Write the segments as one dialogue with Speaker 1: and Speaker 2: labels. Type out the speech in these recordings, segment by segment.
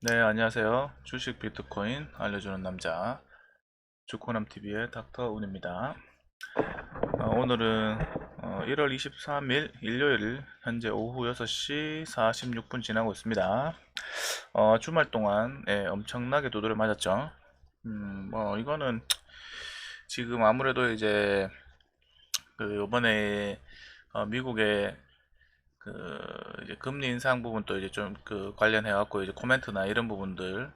Speaker 1: 네, 안녕하세요. 주식 비트코인 알려주는 남자 주코남TV의 닥터운입니다. 오늘은 1월 23일 일요일 현재 오후 6시 46분 지나고 있습니다. 주말 동안 엄청나게 두드려 맞았죠. 이거는 지금 아무래도 이제 요번에 미국의 이제 금리 인상 부분도 이제 좀 관련해 갖고 이제 코멘트나 이런 부분들,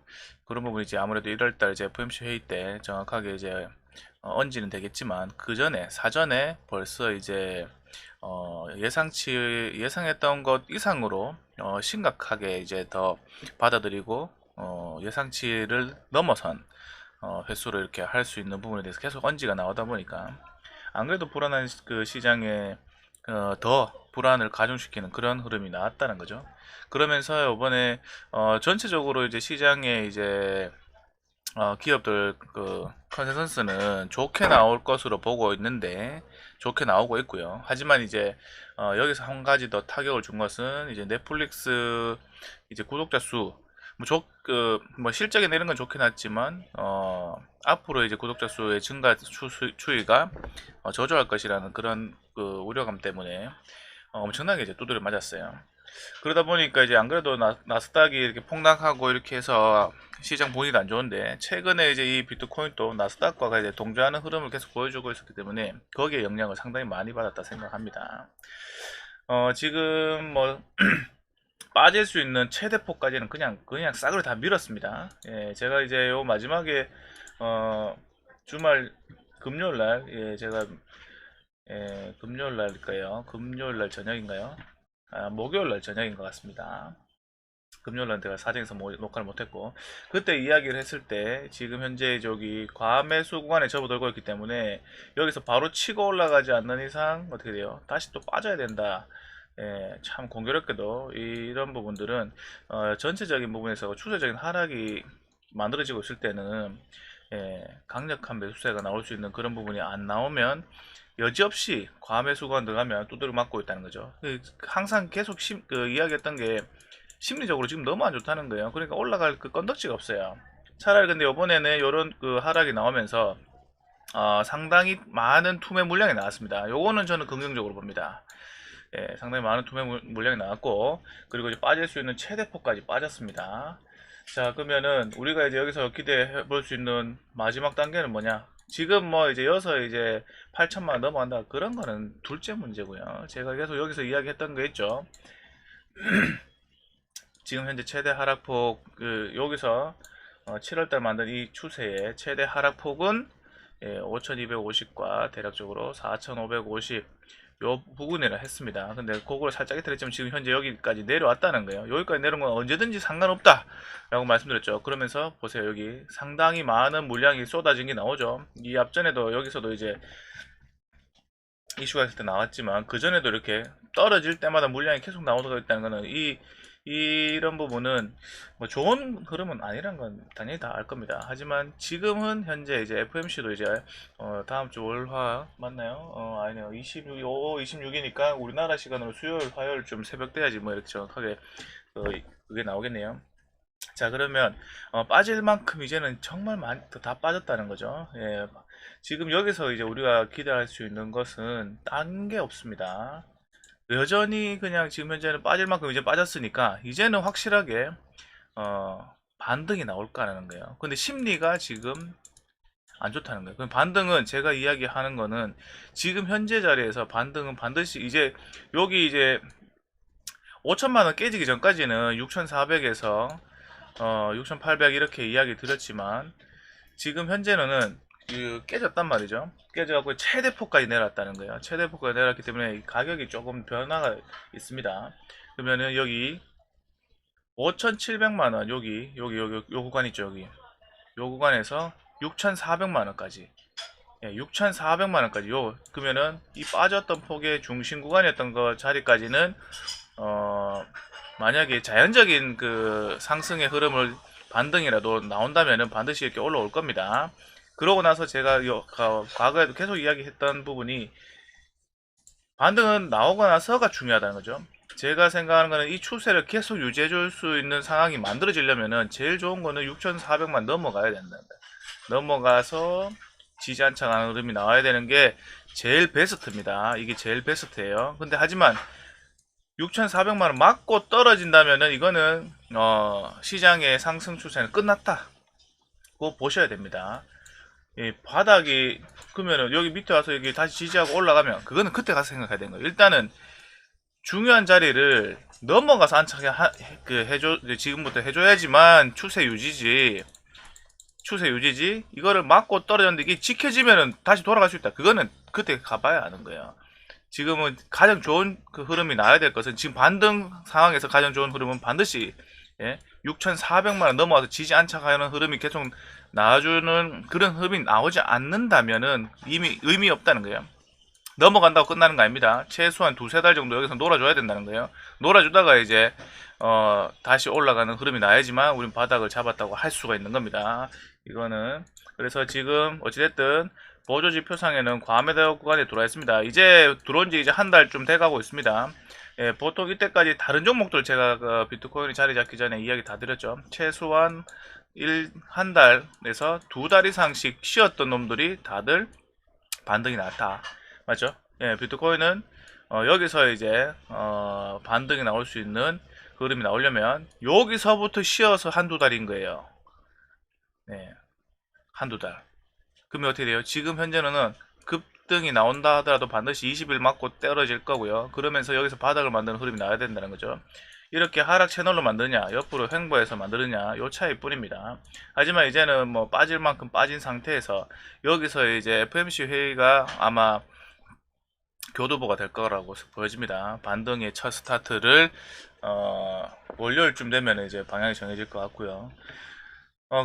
Speaker 1: 그런 부분이 이제 아무래도 1월달 이제 FOMC 회의 때 정확하게 이제 언지는 되겠지만, 그 전에 사전에 벌써 이제 예상했던 것 이상으로 심각하게 이제 더 받아들이고 예상치를 넘어선 횟수로 이렇게 할 수 있는 부분에 대해서 계속 언지가 나오다 보니까, 안 그래도 불안한 시장에 더 불안을 가중시키는 그런 흐름이 나왔다는 거죠. 그러면서 이번에 전체적으로 이제 시장에 이제 기업들 컨센서스는 좋게 나올 것으로 보고 있는데, 좋게 나오고 있고요. 하지만 이제 여기서 한 가지 더 타격을 준 것은 이제 넷플릭스 이제 구독자 수, 뭐 실적에 내는 건 좋게 났지만 앞으로 이제 구독자 수의 증가 추이가 저조할 것이라는 그런 우려감 때문에 엄청나게 이제 두드려 맞았어요. 그러다 보니까 이제 안 그래도 나스닥이 이렇게 폭락하고 이렇게 해서 시장 분위기도 안 좋은데, 최근에 이제 이 비트코인도 나스닥과 이제 동조하는 흐름을 계속 보여주고 있었기 때문에 거기에 영향을 상당히 많이 받았다 생각합니다. 지금 뭐 빠질 수 있는 최대폭까지는 그냥 싸그리 다 밀었습니다. 예, 제가 이제 요 마지막에 주말 금요일 날, 예, 제가 금요일 날일까요? 금요일 날 저녁인가요? 목요일 날 저녁인 것 같습니다. 금요일 날 제가 사정에서 녹화를 못했고, 그때 이야기를 했을 때 지금 현재 저기 과매수 구간에 접어들고 있기 때문에 여기서 바로 치고 올라가지 않는 이상 어떻게 돼요? 다시 또 빠져야 된다. 참 공교롭게도 이런 부분들은 전체적인 부분에서 추세적인 하락이 만들어지고 있을 때는 강력한 매수세가 나올 수 있는 그런 부분이 안 나오면 여지없이 과매수가 들어가면 두드려 맞고 있다는 거죠. 항상 계속 이야기했던 게 심리적으로 지금 너무 안 좋다는 거예요. 그러니까 올라갈 건덕지가 없어요. 차라리 근데 이번에는 이런 하락이 나오면서 상당히 많은 투매 물량이 나왔습니다. 요거는 저는 긍정적으로 봅니다. 상당히 많은 투매 물량이 나왔고, 그리고 이제 빠질 수 있는 최대폭까지 빠졌습니다. 자, 그러면은 우리가 이제 여기서 기대해 볼 수 있는 마지막 단계는 뭐냐? 지금 뭐 이제 여기서 이제 8천만 원 넘어간다, 그런 거는 둘째 문제고요. 제가 계속 여기서 이야기했던 거 있죠. 지금 현재 최대 하락폭, 여기서 7월달 만든 이 추세의 최대 하락폭은 5250과 대략적으로 4550 요 부근이라 했습니다. 근데 그걸 살짝 이탈했지만 지금 현재 여기까지 내려왔다는 거예요. 여기까지 내려온 건 언제든지 상관없다 라고 말씀드렸죠. 그러면서 보세요, 여기 상당히 많은 물량이 쏟아진 게 나오죠. 이 앞전에도 여기서도 이제 이슈가 있을 때 나왔지만, 그 전에도 이렇게 떨어질 때마다 물량이 계속 나오고 있다는 거는 이런 부분은 뭐 좋은 흐름은 아니란 건 당연히 다 알 겁니다. 하지만 지금은 현재 이제 FMC도 이제 다음 주 월화 맞나요? 아니네요. 26이니까 우리나라 시간으로 수요일 화요일쯤 새벽 돼야지 뭐 이렇게 정확하게 그게 나오겠네요. 자, 그러면 빠질 만큼 이제는 정말 많이 다 빠졌다는 거죠. 예, 지금 여기서 이제 우리가 기대할 수 있는 것은 딴 게 없습니다. 여전히 그냥 지금 현재는 빠질 만큼 이제 빠졌으니까 이제는 확실하게 반등이 나올까라는 거예요. 근데 심리가 지금 안 좋다는 거예요. 그럼 반등은 제가 이야기하는 거는 지금 현재 자리에서 반등은 반드시 이제 여기 이제 5천만 원 깨지기 전까지는 6,400에서 6,800 이렇게 이야기 드렸지만, 지금 현재는 깨졌단 말이죠. 깨져갖고 최대폭까지 내려왔다는 거예요. 최대폭까지 내려왔기 때문에 가격이 조금 변화가 있습니다. 그러면은 여기 5,700만원, 요 구간 있죠. 요 구간에서 6,400만원까지, 6,400만원까지, 그러면은 이 빠졌던 폭의 중심 구간이었던 거 자리까지는 만약에 자연적인 그 상승의 흐름을 반등이라도 나온다면은 반드시 이렇게 올라올 겁니다. 그러고 나서 제가 과거에도 계속 이야기했던 부분이 반등은 나오고 나서가 중요하다는 거죠. 제가 생각하는 거는 이 추세를 계속 유지해 줄 수 있는 상황이 만들어지려면은 제일 좋은 거는 6,400만 넘어가야 된다. 넘어가서 지지 안착하는 흐름이 나와야 되는 게 제일 베스트입니다. 이게 제일 베스트예요. 근데 하지만 6,400만 원 맞고 떨어진다면은 이거는 시장의 상승 추세는 끝났다고 보셔야 됩니다. 이 바닥이 그러면은 여기 밑에 와서 여기 다시 지지하고 올라가면 그거는 그때 가서 생각해야 되는 거예요. 일단은 중요한 자리를 넘어가서 안착해 해줘 지금부터 해줘야지만 추세 유지지. 추세 유지지. 이거를 맞고 떨어졌는데 이게 지켜지면은 다시 돌아갈 수 있다. 그거는 그때 가봐야 아는 거예요. 지금은 가장 좋은 그 흐름이 나야 될 것은 지금 반등 상황에서 가장 좋은 흐름은 반드시 6,400만 원 넘어와서 지지 안착하는 흐름이 계속 나와주는 그런 흐름이 나오지 않는다면은 이미 의미 없다는 거예요. 넘어간다고 끝나는 거 아닙니다. 최소한 두세 달 정도 여기서 놀아줘야 된다는 거예요. 놀아주다가 이제 다시 올라가는 흐름이 나야지만 우린 바닥을 잡았다고 할 수가 있는 겁니다. 이거는 그래서 지금 어찌됐든 보조지표상에는 과매도 구간에 들어와 있습니다. 이제 들어온 지 이제 한 달쯤 돼가고 있습니다. 예, 보통 이때까지 다른 종목들 제가 그 비트코인이 자리 잡기 전에 이야기 다 드렸죠. 최소한 한 달에서 두 달 이상씩 쉬었던 놈들이 다들 반등이 나왔다. 맞죠? 예, 비트코인은 여기서 이제 반등이 나올 수 있는 흐름이 나오려면 여기서부터 쉬어서 한두 달인 거예요. 네, 한두 달. 그러면 어떻게 돼요? 지금 현재는 급등이 나온다 하더라도 반드시 20일 맞고 떨어질 거고요. 그러면서 여기서 바닥을 만드는 흐름이 나와야 된다는 거죠. 이렇게 하락 채널로 만드냐, 옆으로 횡보해서 만드느냐, 요 차이 뿐입니다. 하지만 이제는 뭐 빠질 만큼 빠진 상태에서 여기서 이제 FMC 회의가 아마 교두보가 될 거라고 보여집니다. 반등의 첫 스타트를 월요일쯤 되면 이제 방향이 정해질 것 같고요.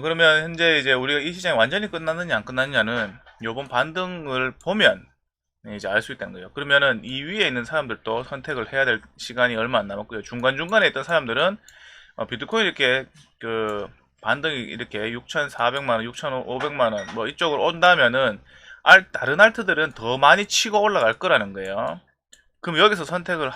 Speaker 1: 그러면 현재 이제 우리가 이 시장이 완전히 끝났느냐 안 끝났느냐는 요번 반등을 보면 이제 알 수 있다는 거예요. 그러면은 이 위에 있는 사람들도 선택을 해야 될 시간이 얼마 안 남았고요. 중간중간에 있던 사람들은 비트코인 이렇게 그 반등이 이렇게 6,400만원, 6,500만원 뭐 이쪽으로 온다면은 다른 알트들은 더 많이 치고 올라갈 거라는 거예요. 그럼 여기서 선택을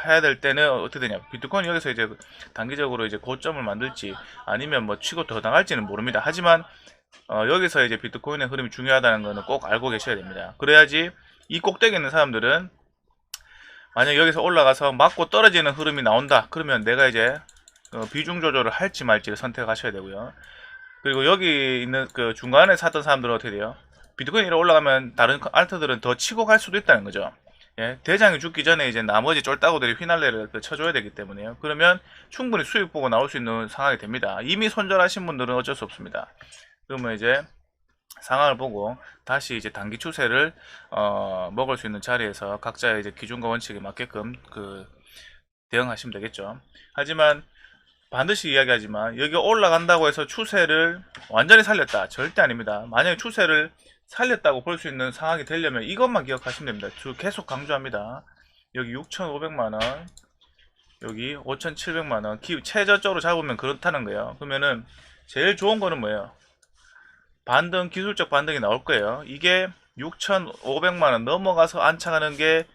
Speaker 1: 해야 될 때는 어떻게 되냐? 비트코인 여기서 이제 단기적으로 이제 고점을 만들지 아니면 뭐 치고 더 나갈지는 모릅니다. 하지만 여기서 이제 비트코인의 흐름이 중요하다는 거는 꼭 알고 계셔야 됩니다. 그래야지 이 꼭대기에 있는 사람들은 만약 여기서 올라가서 맞고 떨어지는 흐름이 나온다. 그러면 내가 이제 비중 조절을 할지 말지를 선택하셔야 되고요. 그리고 여기 있는 그 중간에 샀던 사람들은 어떻게 돼요? 비트코인이 올라가면 다른 알트들은 더 치고 갈 수도 있다는 거죠. 예, 대장이 죽기 전에 이제 나머지 쫄따구들이 휘날레를 쳐줘야 되기 때문에요. 그러면 충분히 수익 보고 나올 수 있는 상황이 됩니다. 이미 손절하신 분들은 어쩔 수 없습니다. 그러면 이제 상황을 보고 다시 이제 단기 추세를 먹을 수 있는 자리에서 각자의 이제 기준과 원칙에 맞게끔 대응하시면 되겠죠. 하지만 반드시 이야기하지만 여기 올라간다고 해서 추세를 완전히 살렸다 절대 아닙니다. 만약에 추세를 살렸다고 볼 수 있는 상황이 되려면 이것만 기억하시면 됩니다. 계속 강조합니다. 여기 6,500만원 여기 5,700만원 최저적으로 잡으면 그렇다는 거예요. 그러면은 제일 좋은 거는 뭐예요? 반등, 기술적 반등이 나올 거예요. 이게 6,500만원 넘어가서 안착하는 게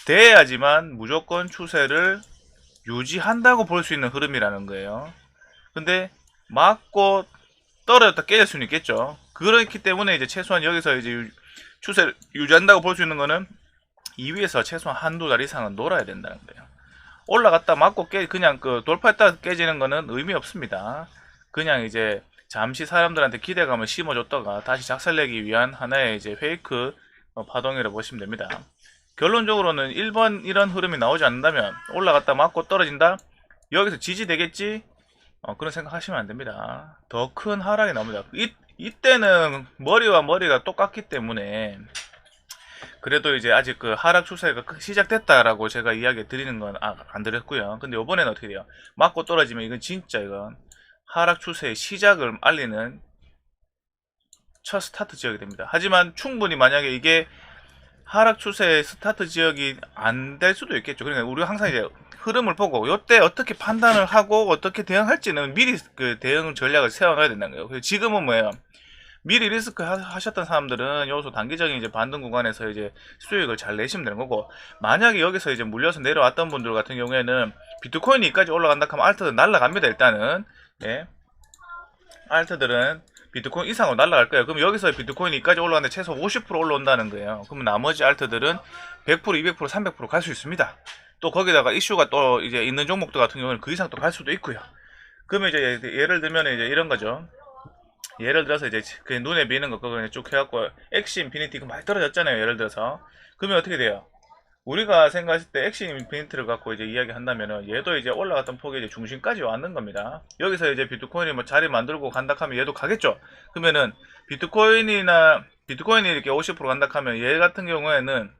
Speaker 1: 돼야지만 무조건 추세를 유지한다고 볼 수 있는 흐름이라는 거예요. 근데 맞고 떨어졌다 깨질 수는 있겠죠. 그렇기 때문에 이제 최소한 여기서 이제 추세를 유지한다고 볼 수 있는 거는 이 위에서 최소한 한두 달 이상은 놀아야 된다는 거예요. 올라갔다 맞고 그냥 돌파했다 깨지는 거는 의미 없습니다. 그냥 이제 잠시 사람들한테 기대감을 심어줬다가 다시 작살내기 위한 하나의 이제 페이크 파동이라고 보시면 됩니다. 결론적으로는 1번 이런 흐름이 나오지 않는다면 올라갔다 맞고 떨어진다 여기서 지지되겠지 그런 생각 하시면 안됩니다. 더 큰 하락이 나옵니다. 이때는 머리와 머리가 똑같기 때문에 그래도 이제 아직 그 하락 추세가 시작됐다라고 제가 이야기 드리는 건 안 드렸고요. 근데 이번에는 어떻게 돼요? 맞고 떨어지면 이건 진짜 이건 하락 추세의 시작을 알리는 첫 스타트 지역이 됩니다. 하지만 충분히 만약에 이게 하락 추세의 스타트 지역이 안 될 수도 있겠죠. 그러니까 우리가 항상 이제 흐름을 보고 이때 어떻게 판단을 하고 어떻게 대응할지는 미리 그 대응 전략을 세워놔야 된다는 거예요. 그래서 지금은 뭐예요? 미리 리스크 하셨던 사람들은 여기서 단기적인 이제 반등 구간에서 이제 수익을 잘 내시면 되는 거고, 만약에 여기서 이제 물려서 내려왔던 분들 같은 경우에는 비트코인이 여기까지 올라간다 하면 알트들 날라갑니다. 일단은 예, 알트들은 비트코인 이상으로 날라갈 거예요. 그럼 여기서 비트코인이 여기까지 올라가는데 최소 50% 올라온다는 거예요. 그럼 나머지 알트들은 100%, 200%, 300% 갈 수 있습니다. 또 거기다가 이슈가 또 이제 있는 종목들 같은 경우는 그 이상 또 갈 수도 있고요. 그러면 이제 예를 들면 이제 이런 거죠. 예를 들어서 이제 그 눈에 미는 거 그거 쭉 해갖고 엑시 인피니티 그 많이 떨어졌잖아요. 예를 들어서 그러면 어떻게 돼요? 우리가 생각했을 때 엑시 인피니티를 갖고 이제 이야기한다면은 얘도 이제 올라갔던 폭이 이제 중심까지 왔는 겁니다. 여기서 이제 비트코인이 뭐 자리 만들고 간다 하면 얘도 가겠죠. 그러면은 비트코인이 이렇게 50% 간다 하면 얘 같은 경우에는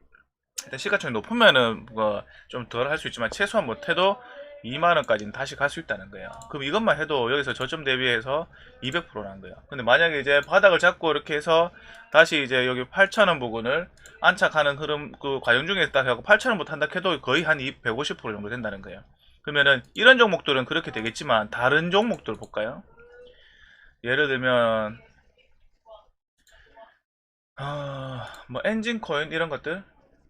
Speaker 1: 일단 시가총이 높으면은 뭐 좀 덜 할 수 있지만 최소한 못해도 2만원까지는 다시 갈 수 있다는 거예요. 그럼 이것만 해도 여기서 저점 대비해서 200%라는 거예요. 근데 만약에 이제 바닥을 잡고 이렇게 해서 다시 이제 여기 8,000원 부분을 안착하는 흐름 그 과정 중에 딱 해갖고 8,000원부터 한다 해도 거의 한 150% 정도 된다는 거예요. 그러면은 이런 종목들은 그렇게 되겠지만 다른 종목들 볼까요? 예를 들면 뭐 엔진코인 이런 것들,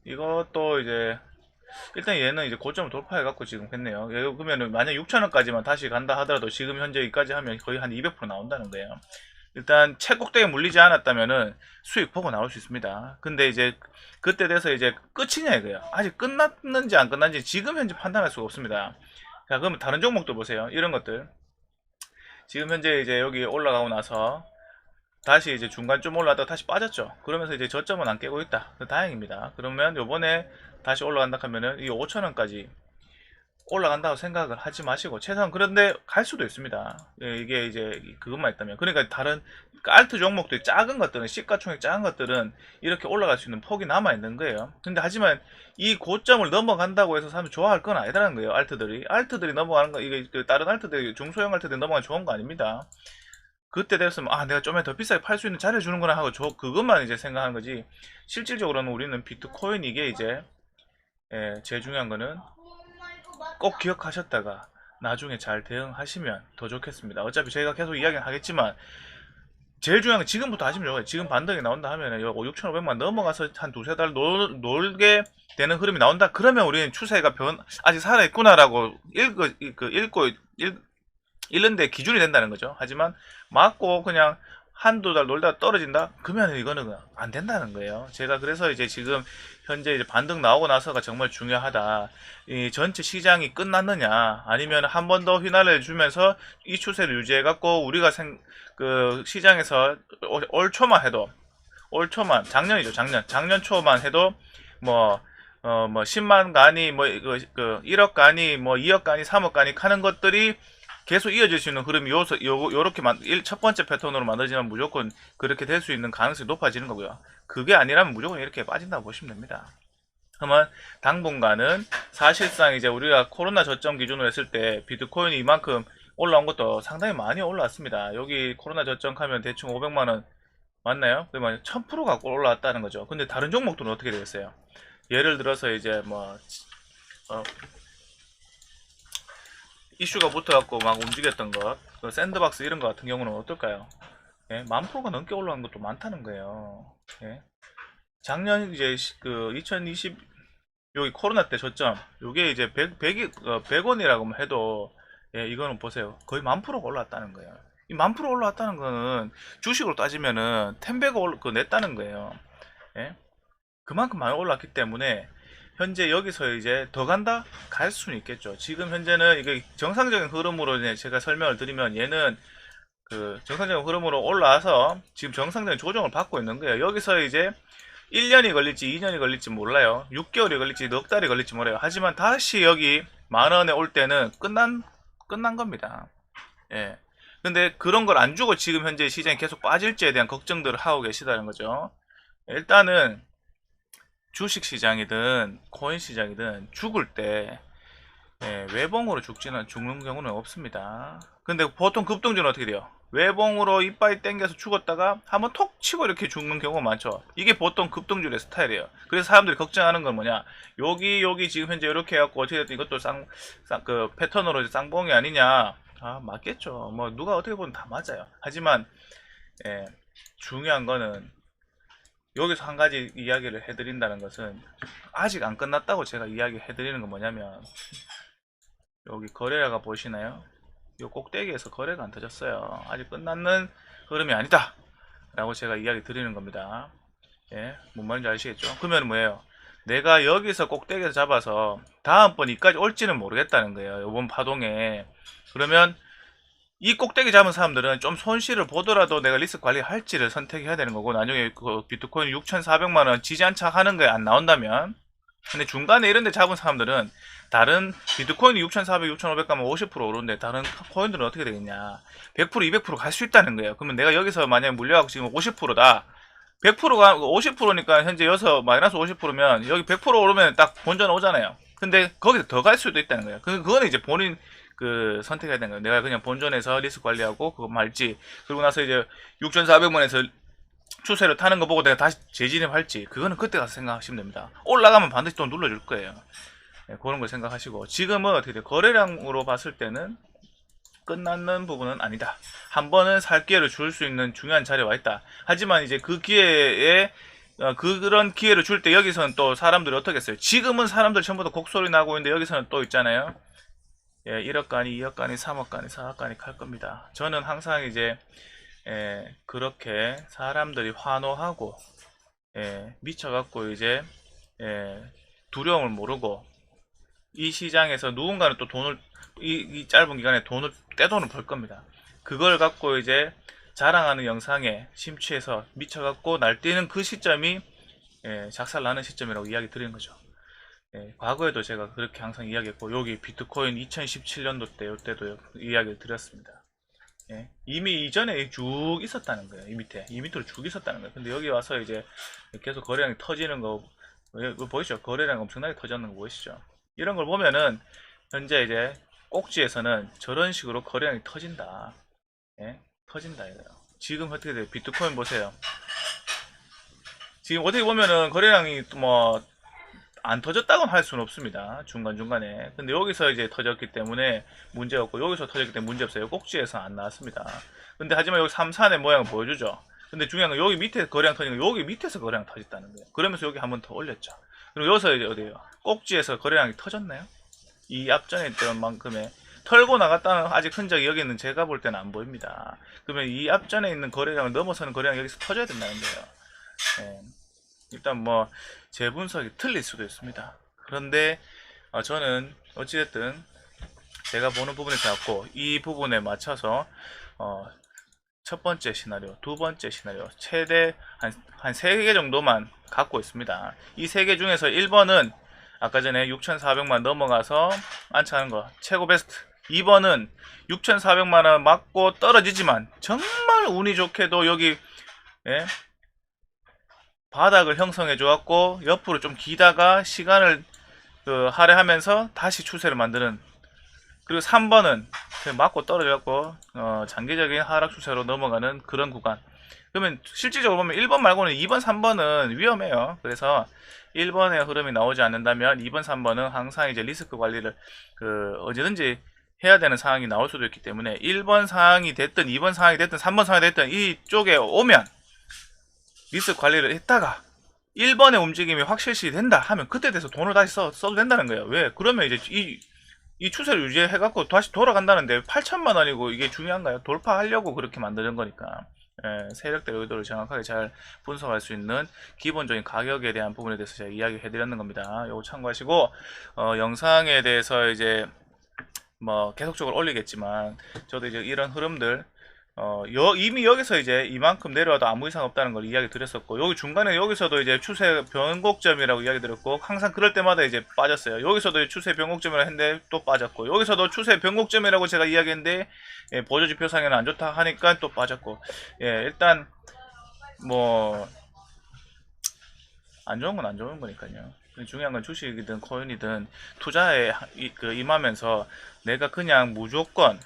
Speaker 1: 이것도 이제 일단 얘는 이제 고점을 돌파해갖고 지금 했네요. 그러면은 만약 6,000원까지만 다시 간다 하더라도 지금 현재 여기까지 하면 거의 한 200% 나온다는 거예요. 일단 최고대에 물리지 않았다면은 수익 보고 나올 수 있습니다. 근데 이제 그때 돼서 이제 끝이냐 이거예요. 아직 끝났는지 안 끝났는지 지금 현재 판단할 수가 없습니다. 자, 그러면 다른 종목도 보세요. 이런 것들 지금 현재 이제 여기 올라가고 나서 다시 이제 중간 좀 올라왔다가 다시 빠졌죠. 그러면서 이제 저점은 안 깨고 있다. 다행입니다. 그러면 요번에 다시 올라간다 하면은 이 5,000원까지 올라간다고 생각을 하지 마시고 최소한 그런데 갈 수도 있습니다. 예, 이게 이제 그것만 있다면. 그러니까 다른 알트 종목들 작은 것들은 시가총액 작은 것들은 이렇게 올라갈 수 있는 폭이 남아 있는 거예요. 근데 하지만 이 고점을 넘어간다고 해서 사람들이 좋아할 건 아니라는 거예요. 알트들이 넘어가는 거, 이게 그 다른 알트들, 중소형 알트들이 넘어가면 좋은 거 아닙니다. 그때 됐으면 내가 좀만 더 비싸게 팔 수 있는 자리를 주는구나 하고 그것만 이제 생각하는 거지, 실질적으로는 우리는 비트코인 이게 이제 제일 중요한 거는 꼭 기억하셨다가 나중에 잘 대응하시면 더 좋겠습니다. 어차피 저희가 계속 이야기는 하겠지만 제일 중요한 건 지금부터 하시면 좋아요. 지금 반등이 나온다 하면은 6,500만 넘어가서 한 두세 달 놀게 되는 흐름이 나온다. 그러면 우리는 추세가 아직 살아있구나라고 읽는데 기준이 된다는 거죠. 하지만 맞고 그냥 한두 달 놀다 떨어진다? 그러면 이거는 안 된다는 거예요. 제가 그래서 이제 지금 현재 이제 반등 나오고 나서가 정말 중요하다. 이 전체 시장이 끝났느냐, 아니면 한 번 더 휘날려 주면서 이 추세를 유지해 갖고 우리가 그 시장에서 올 초만 해도, 작년이죠, 작년 초만 해도 뭐 10만 가니, 1억 가니, 2억 가니, 3억 가니 하는 것들이 계속 이어질 수 있는 흐름이 요렇게 첫 번째 패턴으로 만들어지면 무조건 그렇게 될 수 있는 가능성이 높아지는 거고요. 그게 아니라면 무조건 이렇게 빠진다고 보시면 됩니다. 그러면 당분간은 사실상 이제 우리가 코로나 저점 기준으로 했을 때 비트코인이 이만큼 올라온 것도 상당히 많이 올라왔습니다. 여기 코로나 저점 하면 대충 500만원 맞나요? 그러면 1000%가 올라왔다는 거죠. 근데 다른 종목들은 어떻게 되겠어요? 예를 들어서 이제 이슈가 붙어갖고 막 움직였던 것, 그 샌드박스 이런 것 같은 경우는 어떨까요? 예, 10,000%가 넘게 올라간 것도 많다는 거예요. 예. 작년 이제 그 2020 여기 코로나 때 저점 요게 이제 100원이라고 해도 이거는 보세요. 거의 10,000%가 올랐다는 거예요. 이 10,000% 올라왔다는 거는 주식으로 따지면은 10배가 냈다는 거예요. 예? 그만큼 많이 올랐기 때문에 현재 여기서 이제 더 간다? 갈 수는 있겠죠. 지금 현재는 이게 정상적인 흐름으로 이제 제가 설명을 드리면 얘는 그 정상적인 흐름으로 올라와서 지금 정상적인 조정을 받고 있는 거예요. 여기서 이제 1년이 걸릴지 2년이 걸릴지 몰라요. 6개월이 걸릴지 넉 달이 걸릴지 몰라요. 하지만 다시 여기 만원에 올 때는 끝난 겁니다. 예. 근데 그런 걸 안 주고 지금 현재 시장이 계속 빠질지에 대한 걱정들을 하고 계시다는 거죠. 일단은 주식 시장이든 코인 시장이든 죽을 때 외봉으로 죽는 경우는 없습니다. 근데 보통 급등주는 어떻게 돼요? 외봉으로 이빨이 땡겨서 죽었다가 한번 톡 치고 이렇게 죽는 경우가 많죠. 이게 보통 급등주의 스타일이에요. 그래서 사람들이 걱정하는 건 뭐냐, 여기 지금 현재 이렇게 해갖고 어떻게 됐든 이것도 그 패턴으로 쌍봉이 아니냐. 맞겠죠. 뭐 누가 어떻게 보면 다 맞아요. 하지만 중요한 거는 여기서 한 가지 이야기를 해드린다는 것은 아직 안 끝났다고 제가 이야기 해드리는 건 뭐냐면 여기 거래량가 보시나요? 이 꼭대기에서 거래가 안 터졌어요. 아직 끝났는 흐름이 아니다 라고 제가 이야기 드리는 겁니다. 예, 뭔 말인지 아시겠죠? 그러면 뭐예요? 내가 여기서 꼭대기에서 잡아서 다음번 이까지 올지는 모르겠다는 거예요. 이번 파동에. 그러면 이 꼭대기 잡은 사람들은 좀 손실을 보더라도 내가 리스크 관리할지를 선택해야 되는 거고, 나중에 그 비트코인 6,400만원 지지한차 하는 거에 안 나온다면, 근데 중간에 이런 데 잡은 사람들은 다른 비트코인이 6,400, 6,500 가면 50% 오르는데 다른 코인들은 어떻게 되겠냐? 100%, 200% 갈 수 있다는 거예요. 그러면 내가 여기서 만약에 물려갖고 지금 50%다. 100%가 50%니까 현재 여기서 마이너스 50%면 여기 100% 오르면 딱 본전 오잖아요. 근데 거기서 더 갈 수도 있다는 거예요. 그거는 이제 본인 그 선택해야 되는 거예요. 내가 그냥 본전에서 리스크 관리하고 그거 말지. 그리고 나서 이제 6,400만에서 추세를 타는 거 보고 내가 다시 재진입할지. 그거는 그때 가서 생각하시면 됩니다. 올라가면 반드시 또 눌러줄 거예요. 네, 그런 걸 생각하시고. 지금은 어떻게 돼? 거래량으로 봤을 때는 끝나는 부분은 아니다. 한 번은 살 기회를 줄 수 있는 중요한 자리에 와 있다. 하지만 이제 그 기회에 그런 기회를 줄 때 여기서는 또 사람들이 어떻게 했어요? 지금은 사람들 전부 다 곡소리 나고 있는데 여기서는 또 있잖아요. 예, 1억 간이, 2억 간이, 3억 간이, 4억 간이 갈 겁니다. 저는 항상 이제 그렇게 사람들이 환호하고 미쳐갖고 이제 두려움을 모르고 이 시장에서 누군가는 또 돈을 이 짧은 기간에 떼돈을 벌 겁니다. 그걸 갖고 이제 자랑하는 영상에 심취해서 미쳐갖고 날뛰는 그 시점이 작살나는 시점이라고 이야기 드리는 거죠. 과거에도 제가 그렇게 항상 이야기했고, 여기 비트코인 2017년도 때 이때도 이야기를 드렸습니다. 이미 이전에 쭉 있었다는 거예요. 이 밑으로 쭉 있었다는 거예요. 근데 여기 와서 이제 계속 거래량이 터지는 거 보이시죠? 거래량 엄청나게 터졌는 거 보이시죠? 이런 걸 보면은 현재 이제 꼭지에서는 저런 식으로 거래량이 터진다. 터진다 이거예요. 지금 어떻게 돼요? 비트코인 보세요. 지금 어떻게 보면은 거래량이 뭐 안 터졌다고는 할 수는 없습니다. 중간중간에. 근데 여기서 이제 터졌기 때문에 문제 없고, 여기서 터졌기 때문에 문제 없어요. 꼭지에서 안 나왔습니다. 근데 하지만 여기 3산의 모양을 보여주죠. 근데 중요한 건 여기 밑에 거래량 터지는 거, 여기 밑에서 거래량 터졌다는 거예요. 그러면서 여기 한번 더 올렸죠. 그리고 여기서 이제 어디에요? 꼭지에서 거래량이 터졌나요? 이 앞전에 있던 만큼의 털고 나갔다는 아직 흔적이 여기는 제가 볼 때는 안 보입니다. 그러면 이 앞전에 있는 거래량을 넘어서는 거래량이 여기서 터져야 된다는 거예요. 일단 뭐 제 분석이 틀릴 수도 있습니다. 그런데 저는 어찌됐든 제가 보는 부분에 잡고 이 부분에 맞춰서 첫 번째 시나리오, 두 번째 시나리오 최대 한 3개 정도만 갖고 있습니다. 이 3개 중에서 1번은 아까 전에 6,400만 넘어가서 안착하는 거 최고 베스트. 2번은 6,400만원 맞고 떨어지지만 정말 운이 좋게도 여기 바닥을 형성해 줘갖고 옆으로 좀 기다가 시간을 할애하면서 다시 추세를 만드는. 그리고 3번은 맞고 떨어져갖고 장기적인 하락 추세로 넘어가는 그런 구간. 그러면 실질적으로 보면 1번 말고는 2번, 3번은 위험해요. 그래서 1번의 흐름이 나오지 않는다면 2번, 3번은 항상 이제 리스크 관리를 언제든지 해야 되는 상황이 나올 수도 있기 때문에 1번 상황이 됐든 2번 상황이 됐든 3번 상황이 됐든 이쪽에 오면 리스크 관리를 했다가 1번의 움직임이 확실시 된다 하면 그때 돼서 돈을 다시 써도 된다는 거예요. 왜? 그러면 이제 이 추세를 유지해갖고 다시 돌아간다는데 8천만 원이고 이게 중요한가요? 돌파하려고 그렇게 만드는 거니까. 세력들의 의도를 정확하게 잘 분석할 수 있는 기본적인 가격에 대한 부분에 대해서 제가 이야기해 드렸는 겁니다. 요거 참고하시고 영상에 대해서 이제 뭐 계속적으로 올리겠지만 저도 이제 이런 흐름들 이미 여기서 이제 이만큼 내려와도 아무 이상 없다는 걸 이야기 드렸었고, 여기 중간에 여기서도 이제 추세 변곡점이라고 이야기 드렸고, 항상 그럴 때마다 이제 빠졌어요. 여기서도 추세 변곡점이라고 했는데 또 빠졌고, 여기서도 추세 변곡점이라고 제가 이야기했는데 보조지표상에는 안 좋다 하니까 또 빠졌고, 일단 뭐 안 좋은 건 안 좋은 거니까요. 중요한 건 주식이든 코인이든 투자에 임하면서 내가 그냥 무조건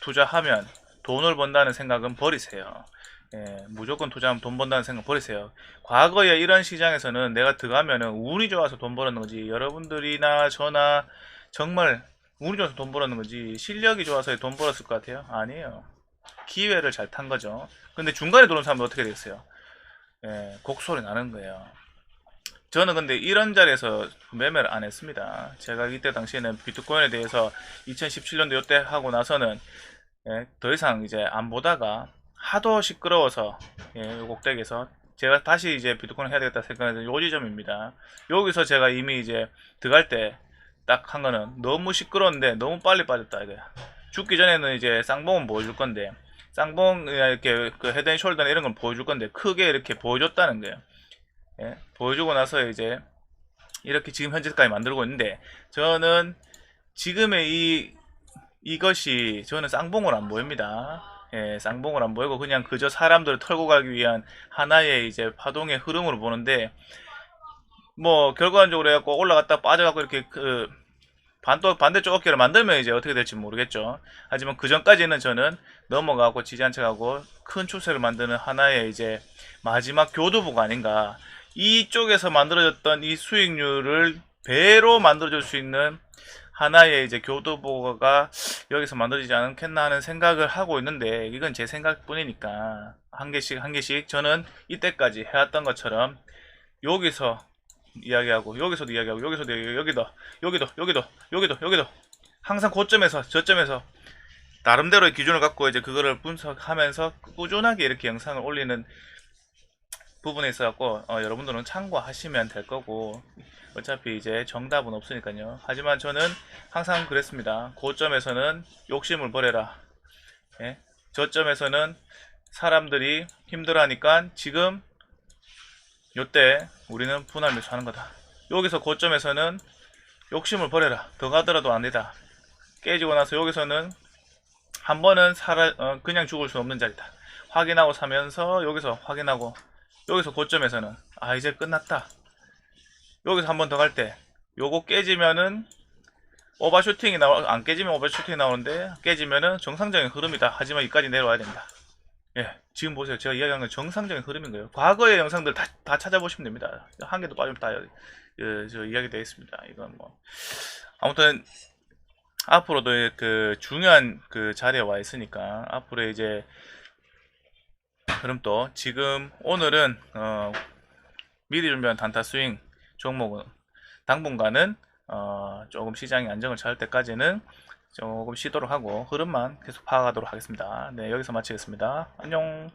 Speaker 1: 투자하면 돈을 번다는 생각은 버리세요. 무조건 투자하면 돈 번다는 생각 버리세요. 과거에 이런 시장에서는 내가 들어가면은 운이 좋아서 돈 벌었는 거지, 여러분들이나 저나 정말 운이 좋아서 돈 벌었는 거지 실력이 좋아서 돈 벌었을 것 같아요? 아니에요. 기회를 잘 탄 거죠. 근데 중간에 들어온 사람은 어떻게 되겠어요? 예, 곡소리 나는 거예요. 저는 근데 이런 자리에서 매매를 안 했습니다. 제가 이때 당시에는 비트코인에 대해서 2017년도 이때 하고 나서는 예, 더 이상 이제 안 보다가 하도 시끄러워서 예, 요 꼭대기에서 제가 다시 이제 비트코인 해야 되겠다 생각했던 요 지점입니다. 여기서 제가 이미 이제 들어갈 때 딱 한 거는 너무 시끄러운데 너무 빨리 빠졌다 이거야. 죽기 전에는 이제 쌍봉은 보여줄 건데 쌍봉 이렇게 그 헤드앤숄더나 이런 건 보여줄 건데 크게 이렇게 보여줬다는 거예요. 예, 보여주고 나서 이제 이렇게 지금 현재까지 만들고 있는데 저는 지금의 이것이 저는 쌍봉을 안 보입니다. 예, 쌍봉을 안 보이고 그냥 그저 사람들을 털고 가기 위한 하나의 이제 파동의 흐름으로 보는데 뭐 결과적으로 해갖고 올라갔다 빠져갖고 이렇게 그 반대쪽 어깨를 만들면 이제 어떻게 될지 모르겠죠. 하지만 그 전까지는 저는 넘어가고 지지한척하고 큰 추세를 만드는 하나의 이제 마지막 교두보가 아닌가. 이쪽에서 만들어졌던 이 수익률을 배로 만들어줄 수 있는 하나의 이제 교두보가 여기서 만들어지지 않겠나 하는 생각을 하고 있는데 이건 제 생각뿐이니까 한 개씩 한 개씩 저는 이때까지 해왔던 것처럼 여기서 이야기하고 여기서도 이야기하고 여기서도 이야기하고 여기도 항상 고점에서 저점에서 나름대로의 기준을 갖고 이제 그거를 분석하면서 꾸준하게 이렇게 영상을 올리는 부분에 있어갖고 여러분들은 참고하시면 될 거고 어차피 이제 정답은 없으니까요. 하지만 저는 항상 그랬습니다. 고점에서는 욕심을 버려라. 예? 저점에서는 사람들이 힘들어하니까 지금 요때 우리는 분할 매수하는 거다. 여기서 고점에서는 욕심을 버려라. 더 가더라도 안 되다. 깨지고 나서 여기서는 한 번은 그냥 죽을 수 없는 자리다. 확인하고 사면서 여기서 확인하고 여기서 고점에서는 아 이제 끝났다. 여기서 한 번 더 갈 때 요거 깨지면은 오버슈팅이 안 깨지면 오버슈팅이 나오는데 깨지면은 정상적인 흐름이다. 하지만 여기까지 내려와야 된다. 예, 지금 보세요. 제가 이야기한 건 정상적인 흐름인 거예요. 과거의 영상들 다 찾아보시면 됩니다. 한 개도 빠지면 다 저 이야기 되어 있습니다. 이건 뭐 아무튼 앞으로도 그 중요한 그 자리에 와 있으니까 앞으로 이제 그럼 또 지금 오늘은 미리 준비한 단타 스윙 종목은 당분간은 조금 시장이 안정을 찾을 때까지는 조금 쉬도록 하고 흐름만 계속 파악하도록 하겠습니다. 네, 여기서 마치겠습니다. 안녕.